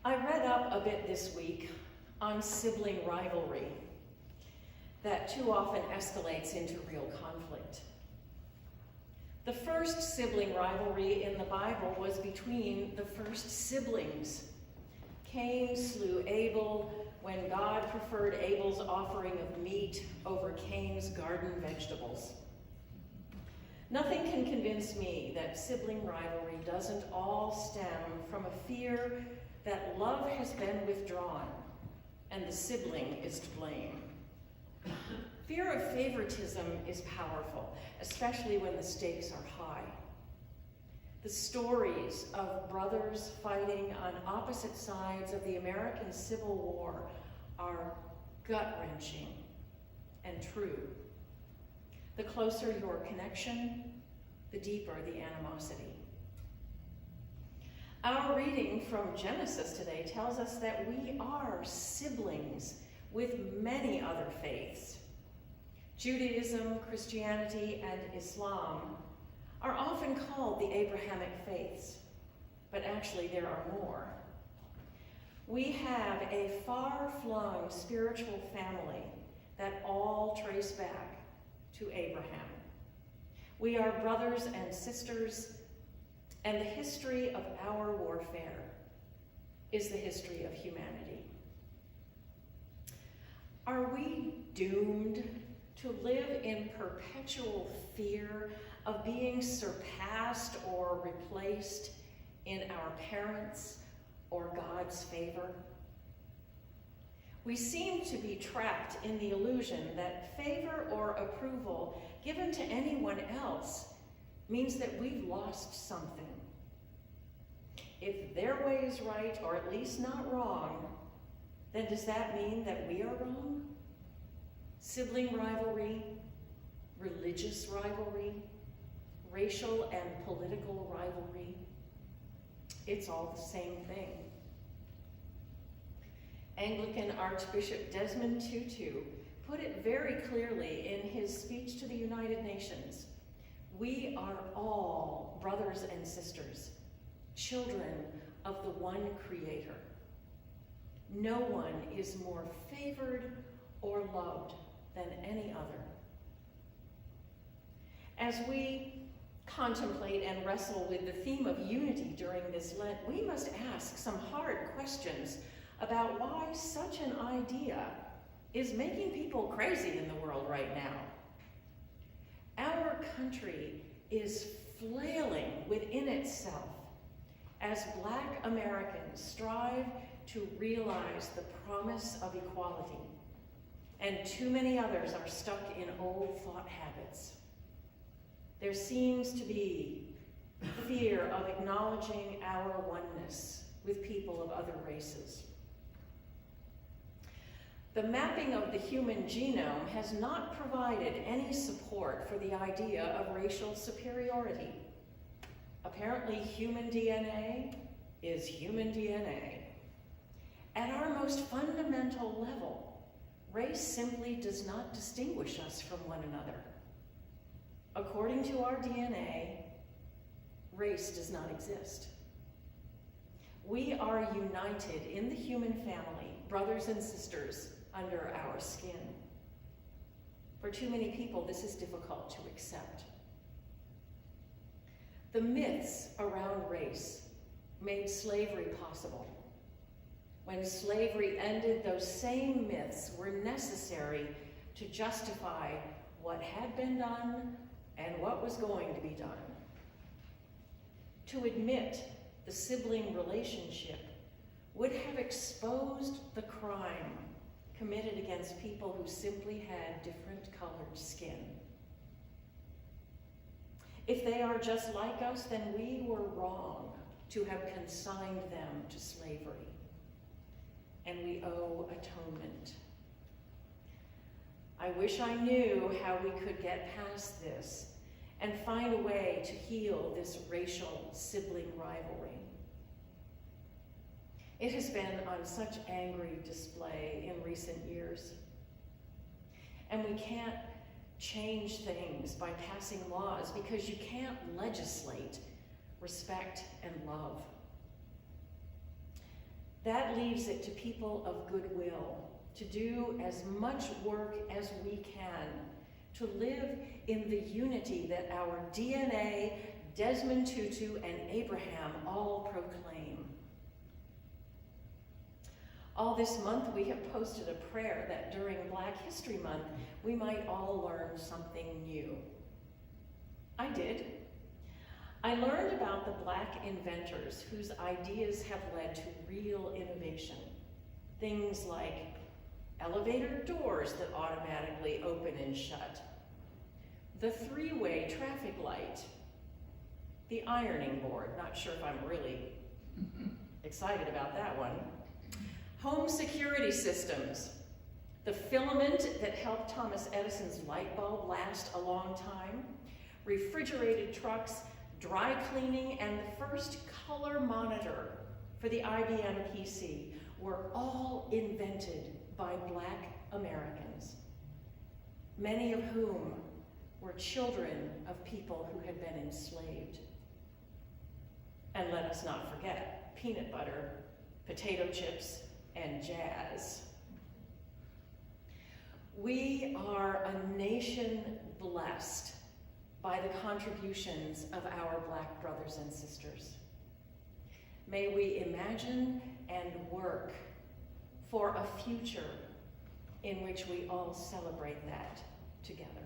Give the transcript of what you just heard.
I read up a bit this week on sibling rivalry that too often escalates into real conflict. The first sibling rivalry in the Bible was between the first siblings. Cain slew Abel when God preferred Abel's offering of meat over Cain's garden vegetables. Nothing can convince me that sibling rivalry doesn't all stem from a fear that love has been withdrawn and the sibling is to blame. Fear of favoritism is powerful, especially when the stakes are high. The stories of brothers fighting on opposite sides of the American Civil War are gut-wrenching and true. The closer your connection, the deeper the animosity. Our reading from Genesis today tells us that we are siblings with many other faiths. Judaism, Christianity, and Islam are often called the Abrahamic faiths, but actually there are more. We have a far-flung spiritual family that all trace back to Abraham. We are brothers and sisters, and the history of our warfare is the history of humanity. Are we doomed to live in perpetual fear of being surpassed or replaced in our parents' or God's favor? We seem to be trapped in the illusion that favor or approval given to anyone else means that we've lost something. If their way is right, or at least not wrong, then does that mean that we are wrong? Sibling rivalry, religious rivalry, racial and political rivalry, it's all the same thing. Anglican Archbishop Desmond Tutu put it very clearly in his speech to the United Nations. We are all brothers and sisters, children of the one Creator. No one is more favored or loved than any other. As we contemplate and wrestle with the theme of unity during this Lent, we must ask some hard questions about why such an idea is making people crazy in the world right now. Our country is flailing within itself as Black Americans strive to realize the promise of equality, and too many others are stuck in old thought habits. There seems to be fear of acknowledging our oneness with people of other races. The mapping of the human genome has not provided any support for the idea of racial superiority. Apparently, human DNA is human DNA. At our most fundamental level, race simply does not distinguish us from one another. According to our DNA, race does not exist. We are united in the human family, brothers and sisters, under our skin. For too many people, this is difficult to accept. The myths around race made slavery possible. When slavery ended, those same myths were necessary to justify what had been done and what was going to be done. To admit the sibling relationship would have exposed the crime committed against people who simply had different colored skin. If they are just like us, then we were wrong to have consigned them to slavery, and we owe atonement. I wish I knew how we could get past this and find a way to heal this racial sibling rivalry. It has been on such angry display in recent years. And we can't change things by passing laws because you can't legislate respect and love. That leaves it to people of goodwill to do as much work as we can to live in the unity that our DNA, Desmond Tutu, and Abraham all proclaim. All this month we have posted a prayer that during Black History Month we might all learn something new. I did. I learned about the Black inventors whose ideas have led to real innovation. Things like elevator doors that automatically open and shut, the three-way traffic light, the ironing board, not sure if I'm really excited about that one, home security systems, the filament that helped Thomas Edison's light bulb last a long time, refrigerated trucks, dry cleaning, and the first color monitor for the IBM PC were all invented by Black Americans, many of whom were children of people who had been enslaved. And let us not forget peanut butter, potato chips, and jazz. We are a nation blessed by the contributions of our Black brothers and sisters. May we imagine and work for a future in which we all celebrate that together.